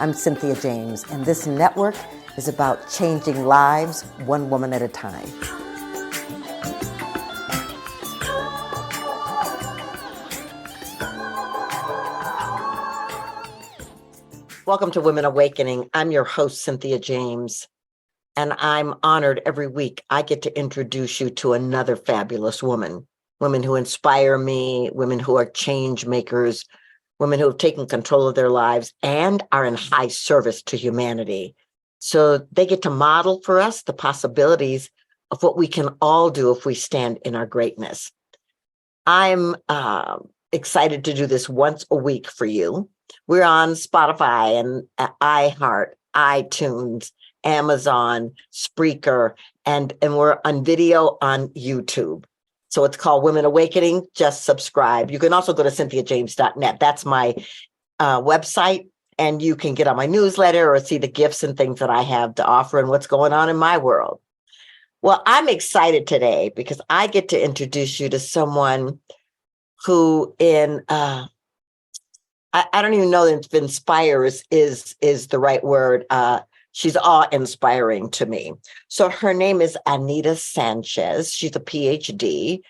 I'm Cynthia James, and this network is about changing lives one woman at a time. Welcome to Women Awakening. I'm your host, Cynthia James, and I'm honored every week I get to introduce you to another fabulous woman, women who inspire me, women who are change makers, women who have taken control of their lives and are in high service to humanity. So they get to model for us the possibilities of what we can all do if we stand in our greatness. I'm excited to do this once a week for you. We're on Spotify and iHeart, iTunes, Amazon, Spreaker, and we're on video on YouTube. So it's called Women Awakening. Just subscribe. You can also go to cynthiajames.net. That's my website, and you can get on my newsletter or see the gifts and things that I have to offer and what's going on in my world. Well, I'm excited today because I get to introduce you to someone who I don't even know if inspire is the right word. She's awe-inspiring to me. So her name is Anita Sanchez. She's a Ph.D.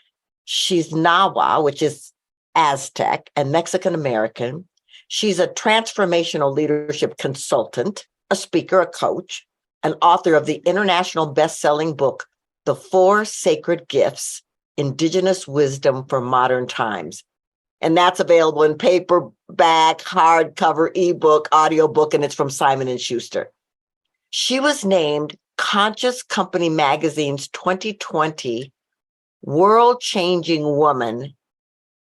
She's Nahua, which is Aztec and Mexican-American. She's a transformational leadership consultant, a speaker, a coach, an author of the international best-selling book, The Four Sacred Gifts, Indigenous Wisdom for Modern Times. And that's available in paperback, hardcover, ebook, audiobook, and it's from Simon & Schuster. She was named Conscious Company Magazine's 2020 World-Changing Woman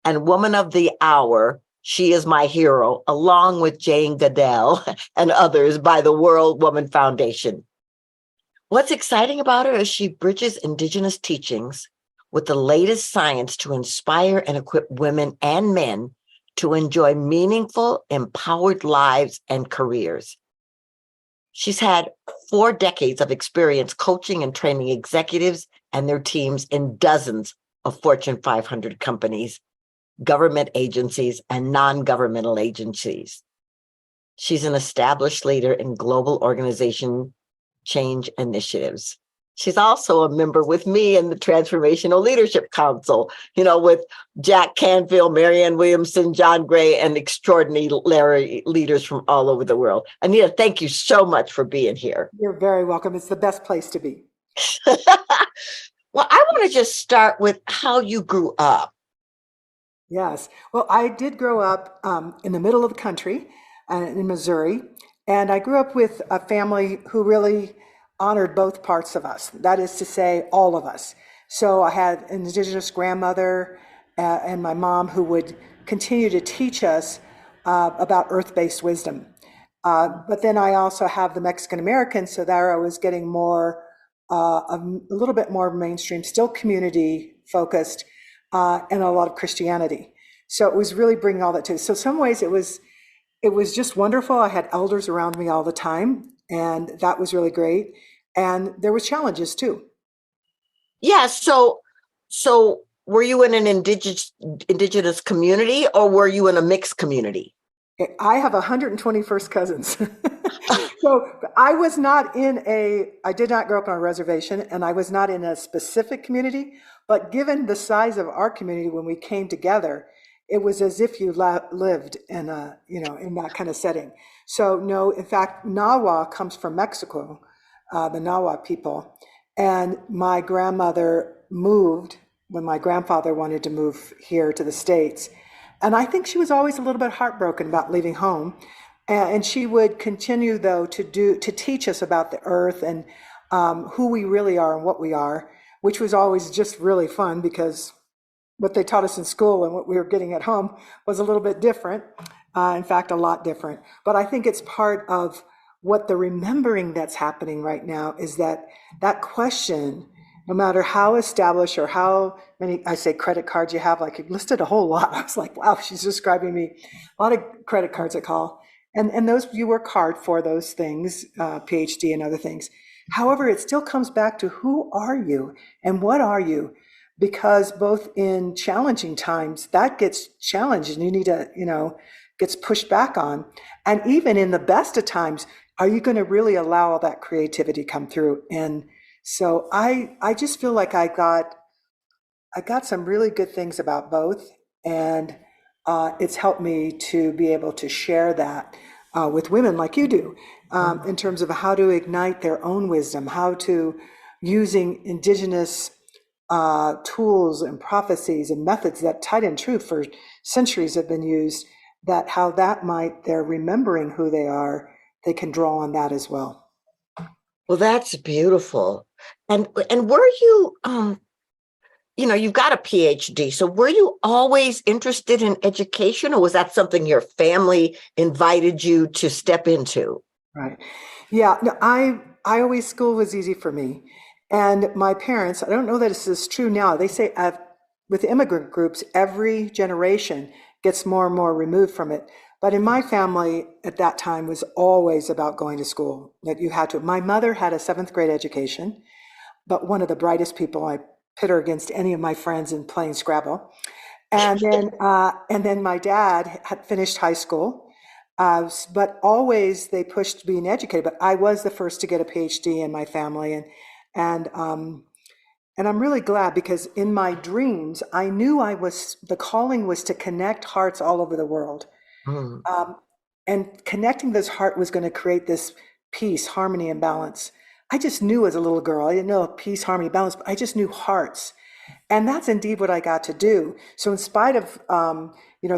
and Woman of the Hour. She is my hero, along with Jane Goodell and others by the World Woman Foundation. What's exciting about her is she bridges Indigenous teachings with the latest science to inspire and equip women and men to enjoy meaningful, empowered lives and careers. She's had 4 decades of experience coaching and training executives and their teams in dozens of Fortune 500 companies, government agencies, and non-governmental agencies. She's an established leader in global organization change initiatives. She's also a member with me in the Transformational Leadership Council, with Jack Canfield, Marianne Williamson, John Gray, and extraordinary leaders from all over the world. Anita, thank you so much for being here. You're very welcome. It's the best place to be. Well, I want to just start with how you grew up. Yes. Well, I did grow up in the middle of the country in Missouri, and I grew up with a family who really honored both parts of us. That is to say, all of us. So I had an Indigenous grandmother and my mom who would continue to teach us about earth-based wisdom. But then I also have the Mexican American, so there I was getting more, a little bit more mainstream, still community focused, and a lot of Christianity. So it was really bringing all that to. So some ways it was just wonderful. I had elders around me all the time, and that was really great. And there were challenges too. Yeah. So were you in an indigenous community, or were you in a mixed community? I have 121st cousins. So I did not grow up on a reservation, and I was not in a specific community, but given the size of our community when we came together, it was as if you lived in in that kind of setting. So no, in fact, Nahua comes from Mexico, the Nahua people. And my grandmother moved when my grandfather wanted to move here to the States. And I think she was always a little bit heartbroken about leaving home. And she would continue, though, to teach us about the earth and who we really are and what we are, which was always just really fun because what they taught us in school and what we were getting at home was a little bit different. In fact, a lot different. But I think it's part of what the remembering that's happening right now is that question, no matter how established or how many, I say credit cards you have, like you listed a whole lot. I was like, wow, she's describing me. A lot of credit cards I call. And those, you work hard for those things, PhD and other things. However, it still comes back to who are you and what are you? Because both in challenging times, that gets challenged and you need to, gets pushed back on. And even in the best of times, are you going to really allow all that creativity come through? And so I just feel like I got some really good things about both, and it's helped me to be able to share that with women like you do, in terms of how to ignite their own wisdom, how to using indigenous tools and prophecies and methods that tried and true for centuries have been used, that how that might, they're remembering who they are, they can draw on that as well. Well, that's beautiful. And were you you've got a PhD. So were you always interested in education, or was that something your family invited you to step into? Right. Yeah, no, I always, school was easy for me. And my parents, I don't know that this is true now. They say with immigrant groups, every generation gets more and more removed from it. But in my family at that time was always about going to school, that you had to. My mother had a seventh grade education, but one of the brightest people. I pit her against any of my friends in playing Scrabble. And then my dad had finished high school, but always they pushed being educated. But I was the first to get a PhD in my family, and and I'm really glad, because in my dreams I knew the calling was to connect hearts all over the world, Hmm. um, and connecting this heart was going to create this peace, harmony, and balance. I just knew as a little girl. I didn't know peace, harmony, balance, but I just knew hearts. And that's indeed what I got to do. So in spite of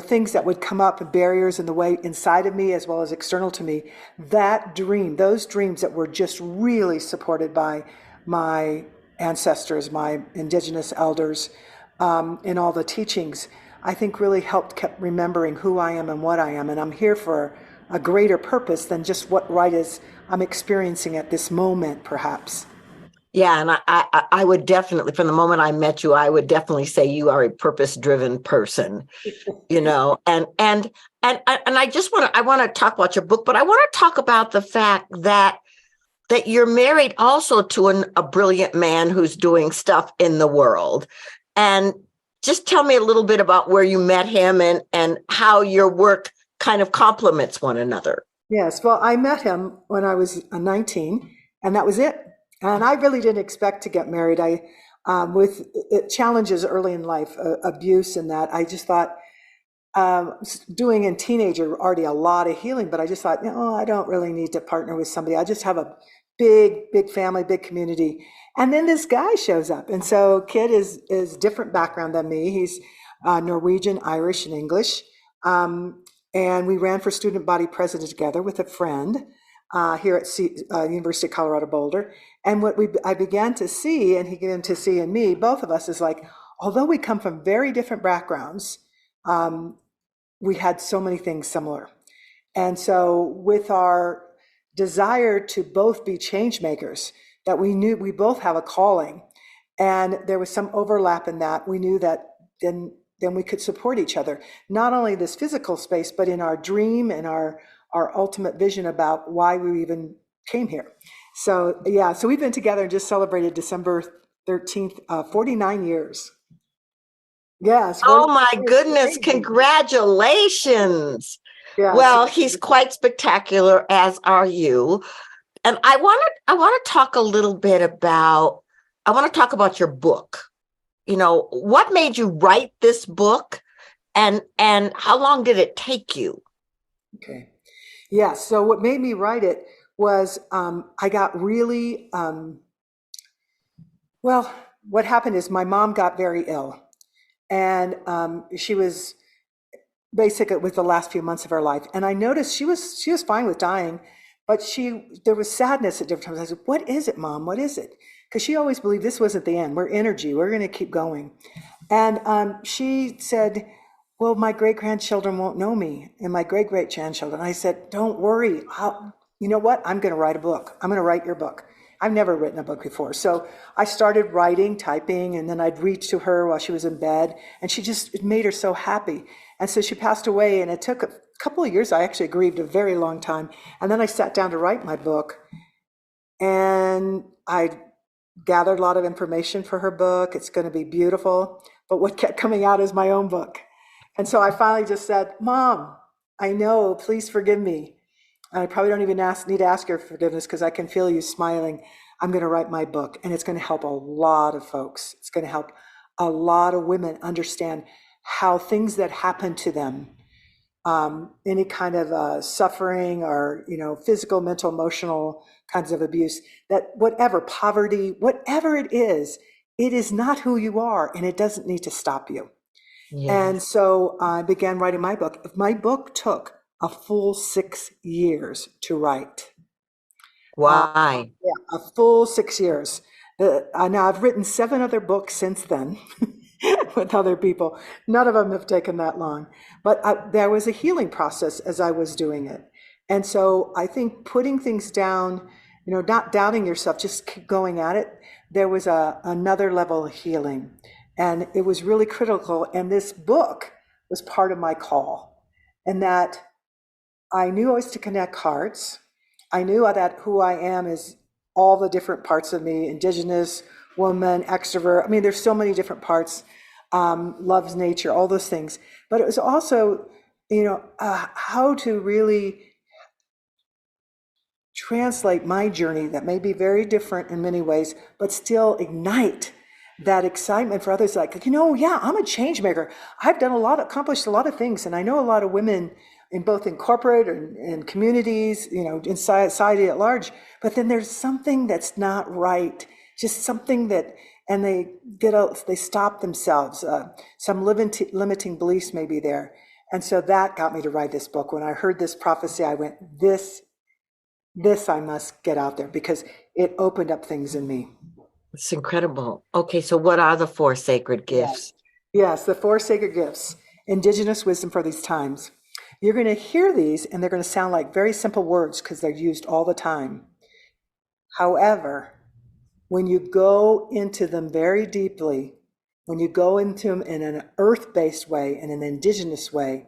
things that would come up, barriers in the way inside of me as well as external to me, those dreams that were just really supported by my ancestors, my indigenous elders, in all the teachings, I think really kept remembering who I am and what I am. And I'm here for a greater purpose than just what is I'm experiencing at this moment, perhaps. Yeah, and I would definitely, from the moment I met you, I would definitely say you are a purpose-driven person, and I want to talk about your book, but I want to talk about the fact that you're married also to a brilliant man who's doing stuff in the world. And just tell me a little bit about where you met him and how your work kind of complements one another. Yes, well, I met him when I was 19, and that was it. And I really didn't expect to get married. With challenges early in life, abuse and that, I just thought, doing in teenager already a lot of healing, but I just thought, I don't really need to partner with somebody. I just have a big family, big community. And then this guy shows up. And so Kid is different background than me. He's Norwegian, Irish, and English. And we ran for student body president together with a friend here at University of Colorado Boulder. And what I began to see, and he began to see in me, both of us, is like, although we come from very different backgrounds, we had so many things similar. And so with our desire to both be change makers, that we knew we both have a calling, and there was some overlap in that. We knew that then we could support each other, not only this physical space, but in our dream and our ultimate vision about why we even came here. So yeah, so we've been together and just celebrated December 13th, 49 years. Yes, Oh 49 my years. goodness, congratulations. Yes. Well, he's quite spectacular, as are you. And I want to talk about your book. What made you write this book, and how long did it take you? Okay. Yeah. So what made me write it was I got really, well, what happened is my mom got very ill, and she was basically with the last few months of her life. And I noticed she was fine with dying, but there was sadness at different times. I said, "What is it, Mom? What is it?" Because she always believed this wasn't the end. We're energy. We're going to keep going. And she said, "Well, my great grandchildren won't know me, and my great great grandchildren." I said, "Don't worry. You know what? I'm going to write a book. I'm going to write your book." I've never written a book before. So I started writing, typing, and then I'd read to her while she was in bed. And it made her so happy. And so she passed away, and it took a couple of years. I actually grieved a very long time. And then I sat down to write my book. And I gathered a lot of information for her book. It's going to be beautiful. But what kept coming out is my own book. And so I finally just said, "Mom, I know, please forgive me. And I probably don't even need to ask your forgiveness because I can feel you smiling. I'm going to write my book, and it's going to help a lot of folks. It's going to help a lot of women understand how things that happen to them, any kind of suffering or, physical, mental, emotional kinds of abuse, that whatever, poverty, whatever it is not who you are, and it doesn't need to stop you. And Yes. so I began writing my book. My book took a full 6 years to write. Uh, Why? yeah, a full 6 years. Now I've written 7 other books since then with other people. None of them have taken that long, but there was a healing process as I was doing it. And so I think putting things down, not doubting yourself, just keep going at it. There was another level of healing, and it was really critical. And this book was part of my call, and that I knew I was to connect hearts. I knew that who I am is all the different parts of me: indigenous, woman, extrovert. I mean, there's so many different parts. Loves nature, all those things. But it was also, how to really translate my journey that may be very different in many ways, but still ignite that excitement for others. Like, yeah, I'm a change maker. I've done accomplished a lot of things. And I know a lot of women in both in corporate and in communities, in society at large, but then there's something that's not right. Just something that, and they stop themselves. Some limiting beliefs may be there. And so that got me to write this book. When I heard this prophecy, I went, this I must get out there, because it opened up things in me. It's incredible. Okay, so what are the 4 sacred Yes. gifts? Yes, the 4 sacred gifts, indigenous wisdom for these times. You're going to hear these, and they're going to sound like very simple words because they're used all the time. However, when you go into them very deeply, when you go into them in an earth-based way, in an indigenous way,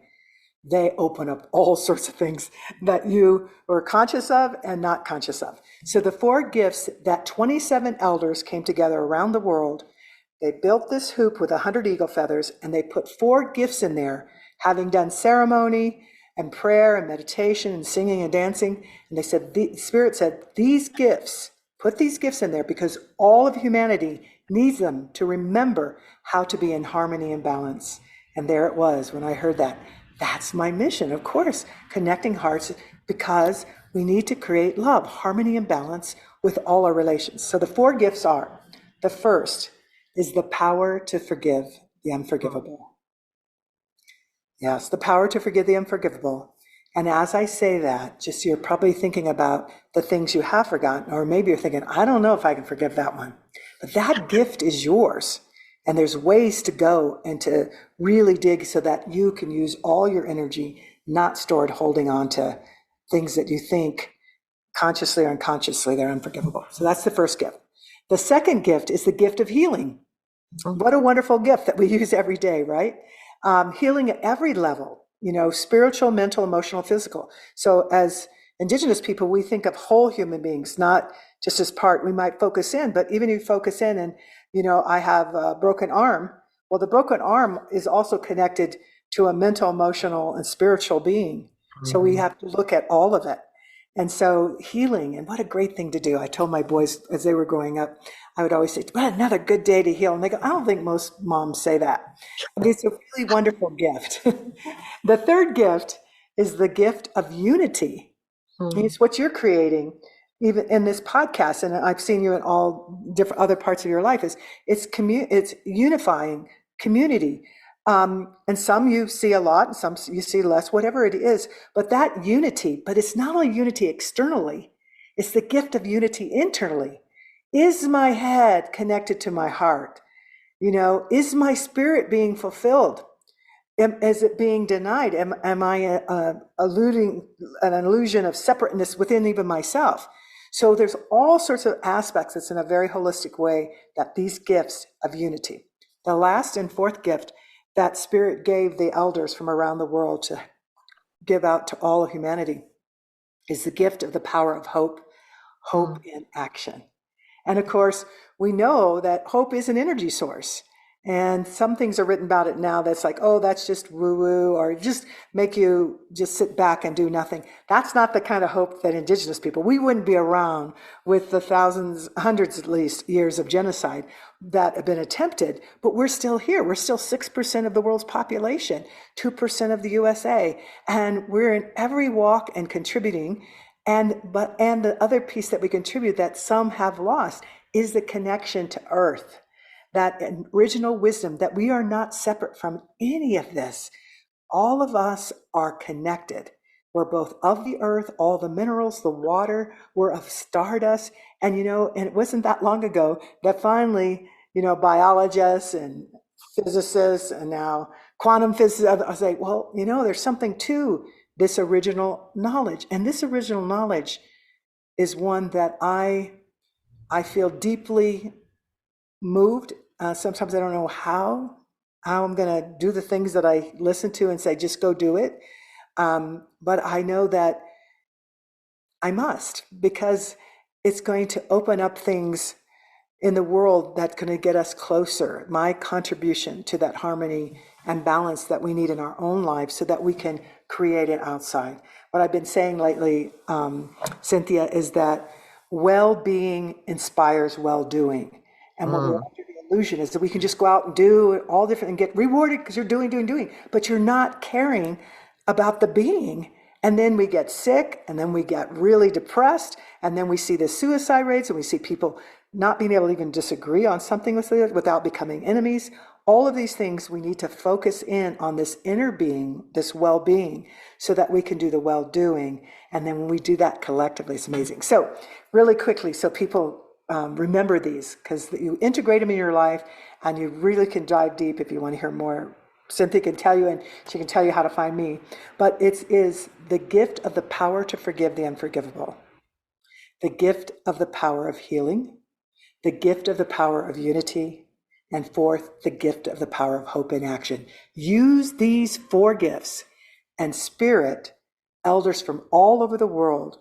they open up all sorts of things that you were conscious of and not conscious of. So the 4 gifts that 27 elders came together around the world, they built this hoop with 100 eagle feathers, and they put 4 gifts in there, having done ceremony and prayer and meditation and singing and dancing. And they said, the Spirit said, put these gifts in there because all of humanity needs them to remember how to be in harmony and balance. And there it was when I heard that. That's my mission, of course, connecting hearts, because we need to create love, harmony, and balance with all our relations. So the 4 gifts are: the first is the power to forgive the unforgivable. Yes, the power to forgive the unforgivable. And as I say that, just you're probably thinking about the things you have forgotten, or maybe you're thinking, I don't know if I can forgive that one. But that gift is yours. And there's ways to go and to really dig so that you can use all your energy, not stored holding on to things that you think consciously or unconsciously they're unforgivable. So that's the first gift. The second gift is the gift of healing. What a wonderful gift that we use every day, right? Healing at every level, spiritual, mental, emotional, physical. So as indigenous people, we think of whole human beings, not just as part. We might focus in, but even if you focus in and, I have a broken arm. Well, the broken arm is also connected to a mental, emotional, and spiritual being. So we have to look at all of it. And so healing, and what a great thing to do. I told my boys as they were growing up, I would always say, what another good day to heal. And they go, I don't think most moms say that. But it's a really wonderful gift. The third gift is the gift of unity. It's what you're creating, even in this podcast, and I've seen you in all different other parts of your life. It's unifying community. And some you see a lot, and some you see less, whatever it is. But that unity, but it's not only unity externally, it's the gift of unity internally. Is my head connected to my heart? Is my spirit being fulfilled? Is it being denied? Am I alluding an illusion of separateness within even myself? So there's all sorts of aspects. It's in a very holistic way that these gifts of unity. The last and fourth gift that Spirit gave the elders from around the world to give out to all of humanity is the gift of the power of hope in action. And of course, we know that hope is an energy source. And some things are written about it now that's like, oh, that's just woo-woo, or just make you just sit back and do nothing. That's not the kind of hope that indigenous people, we wouldn't be around with the thousands, hundreds at least, years of genocide that have been attempted, but we're still here. We're still 6% of the world's population, 2% of the USA, and we're in every walk and contributing. And the other piece that we contribute that some have lost is the connection to Earth, that original wisdom, that we are not separate from any of this. All of us are connected. We're both of the earth, all the minerals, the water, we're of stardust. And, and it wasn't that long ago that finally, biologists and physicists and now quantum physicists, I say, well, there's something to this original knowledge. And this original knowledge is one that I feel deeply moved. Sometimes I don't know how I'm going to do the things that I listen to and say, just go do it. But I know that I must, because it's going to open up things in the world that's going to get us closer. My contribution to that harmony and balance that we need in our own lives so that we can create it outside. What I've been saying lately, Cynthia, is that well-being inspires well-doing. And what we're under the illusion is that we can just go out and do all different and get rewarded because you're doing, but you're not caring about the being. And then we get sick, and then we get really depressed, and then we see the suicide rates, and we see people not being able to even disagree on something without becoming enemies. All of these things, we need to focus in on this inner being, this well-being, so that we can do the well-doing. And then when we do that collectively, it's amazing. So really quickly, so people remember these, because you integrate them in your life, and you really can dive deep if you want to hear more. Cynthia can tell you, and she can tell you how to find me. But it is the gift of the power to forgive the unforgivable, the gift of the power of healing, the gift of the power of unity, and fourth, the gift of the power of hope in action. Use these 4 gifts, and spirit, elders from all over the world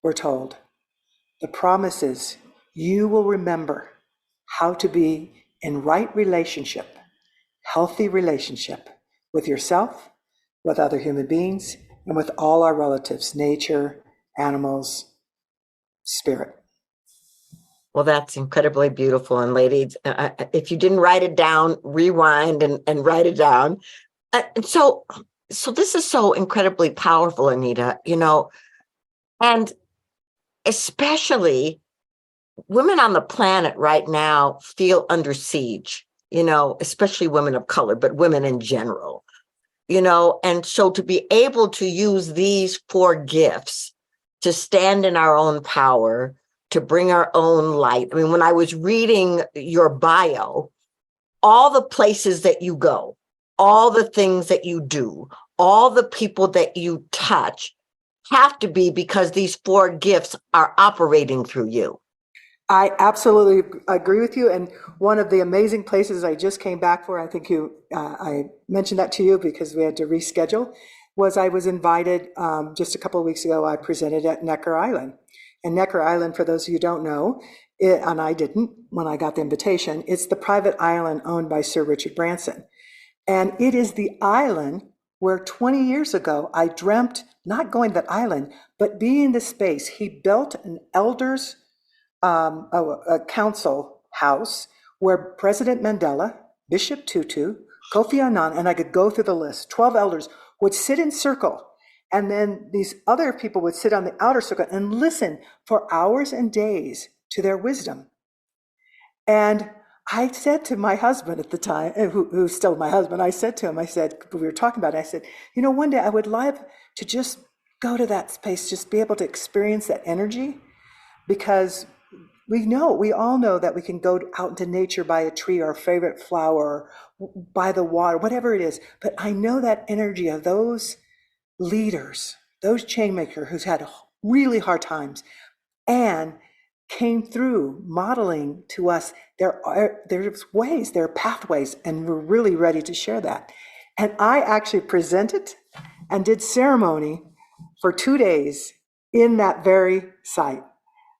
were told, the promise is you will remember how to be in right relationship, healthy relationship with yourself, with other human beings, and with all our relatives, nature, animals, spirit. Well, that's incredibly beautiful. And ladies, if you didn't write it down, rewind and write it down. So this is so incredibly powerful, Anita, and especially women on the planet right now feel under siege, especially women of color, but women in general, and so to be able to use these 4 gifts to stand in our own power, to bring our own light. I mean, when I was reading your bio, all the places that you go, all the things that you do, all the people that you touch have to be because these 4 gifts are operating through you. I absolutely agree with you. And one of the amazing places I just came back for, I think I mentioned that to you because we had to reschedule, was I was invited just a couple of weeks ago. I presented at Necker Island. And Necker Island, for those of you who don't know, and I didn't when I got the invitation, it's the private island owned by Sir Richard Branson. And it is the island where 20 years ago I dreamt, not going to that island, but being in the space. He built an elders a council house where President Mandela, Bishop Tutu, Kofi Annan, and I could go through the list, 12 elders would sit in circle. And then these other people would sit on the outer circle and listen for hours and days to their wisdom. And I said to my husband at the time, who's still my husband, I said to him, we were talking about it, I said, one day I would love to just go to that space, just be able to experience that energy, because we all know that we can go out into nature, by a tree, our favorite flower, by the water, whatever it is. But I know that energy of those leaders, those chain makers who's had really hard times and came through modeling to us there's ways, there are pathways, and we're really ready to share that. And I actually presented and did ceremony for 2 days in that very site.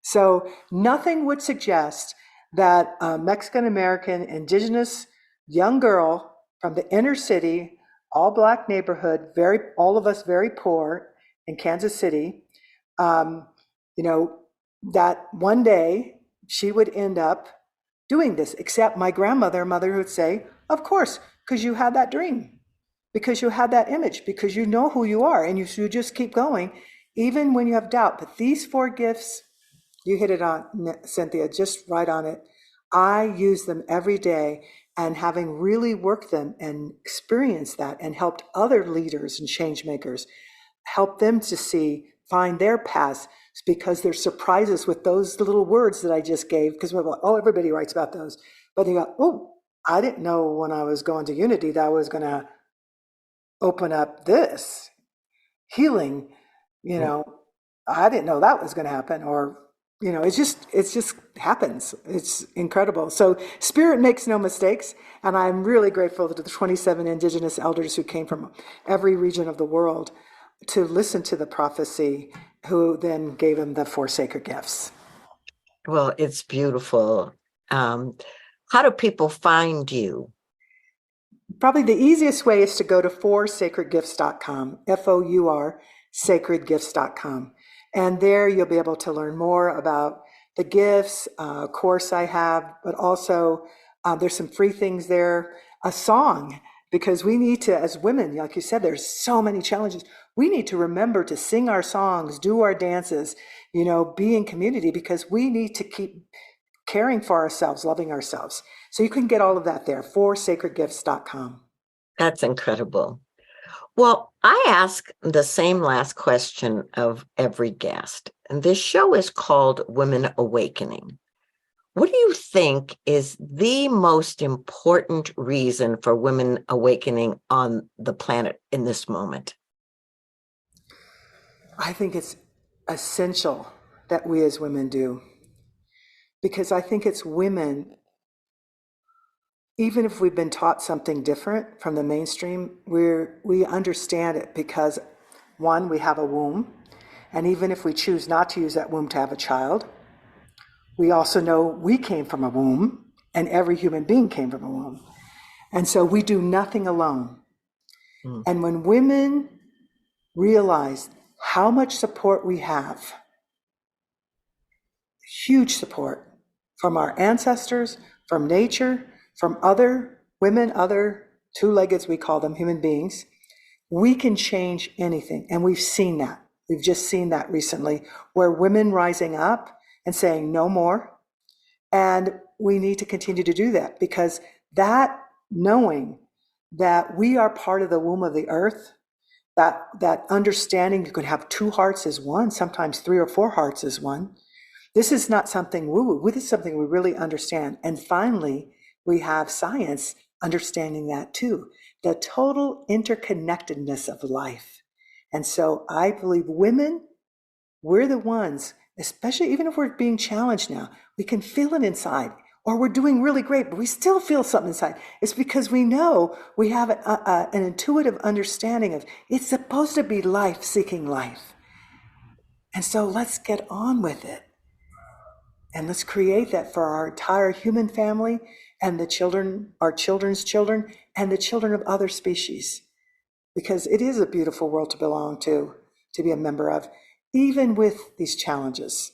So nothing would suggest that Mexican American, indigenous young girl from the inner city, all black neighborhood, all of us very poor in Kansas City, um, you know, that one day she would end up doing this, except my mother would say, of course, because you had that dream, because you had that image, because you know who you are, and you just keep going, even when you have doubt. But these four gifts, you hit it on, Cynthia, just right on it. I use them every day, and having really worked them and experienced that and helped other leaders and change makers, help them to find their paths, because there's surprises with those little words that I just gave, because we're like, oh, everybody writes about those. But they go, oh, I didn't know when I was going to Unity that I was going to open up this healing, you know, I didn't know that was going to happen. Or, you know, it just happens. It's incredible. So spirit makes no mistakes. And I'm really grateful to the 27 indigenous elders who came from every region of the world to listen to the prophecy, who then gave him the four sacred gifts. Well, it's beautiful. How do people find you? Probably the easiest way is to go to foursacredgifts.com, FOUR, sacredgifts.com. And there you'll be able to learn more about the gifts, course I have, but also there's some free things there, a song, because we need to, as women, like you said, there's so many challenges. We need to remember to sing our songs, do our dances, you know, be in community, because we need to keep caring for ourselves, loving ourselves. So you can get all of that there, foursacredgifts.com. That's incredible. Well, I ask the same last question of every guest, and this show is called Women Awakening. What do you think is the most important reason for women awakening on the planet in this moment? I think it's essential that we as women do, because I think it's women, even if we've been taught something different from the mainstream, we understand it because, one, we have a womb, and even if we choose not to use that womb to have a child, we also know we came from a womb, and every human being came from a womb. And so we do nothing alone. And when women realize how much support we have, huge support from our ancestors, from nature, from other women, other two-leggeds, we call them, human beings, we can change anything. And we've seen that. We've just seen that recently, where women rising up and saying no more. And we need to continue to do that, because that knowing that we are part of the womb of the earth, that understanding you can have two hearts as one, sometimes three or four hearts as one. This is not something woo-woo. This is something we really understand. And finally, we have science understanding that too, the total interconnectedness of life. And so I believe women, we're the ones, especially even if we're being challenged now, we can feel it inside, or we're doing really great, but we still feel something inside. It's because we know we have an intuitive understanding of it's supposed to be life seeking life. And so let's get on with it. And let's create that for our entire human family and the children, our children's children, and the children of other species. Because it is a beautiful world to belong to be a member of, even with these challenges.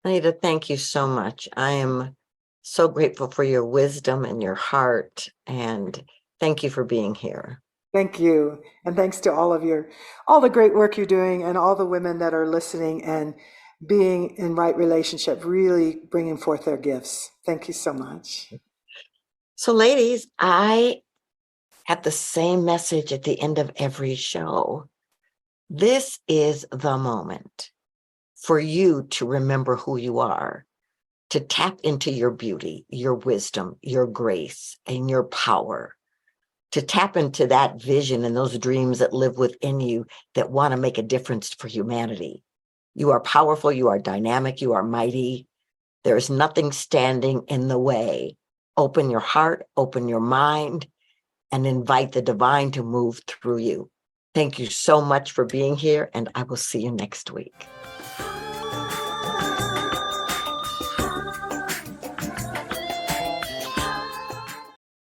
Anita, thank you so much. I am so grateful for your wisdom and your heart, and thank you for being here. Thank you. And thanks to all the great work you're doing, and all the women that are listening and being in right relationship, really bringing forth their gifts. Thank you so much. So ladies, I have the same message at the end of every show. This is the moment for you to remember who you are, to tap into your beauty, your wisdom, your grace, and your power, to tap into that vision and those dreams that live within you that want to make a difference for humanity. You are powerful, you are dynamic, you are mighty. There is nothing standing in the way. Open your heart, open your mind, and invite the divine to move through you. Thank you so much for being here, and I will see you next week.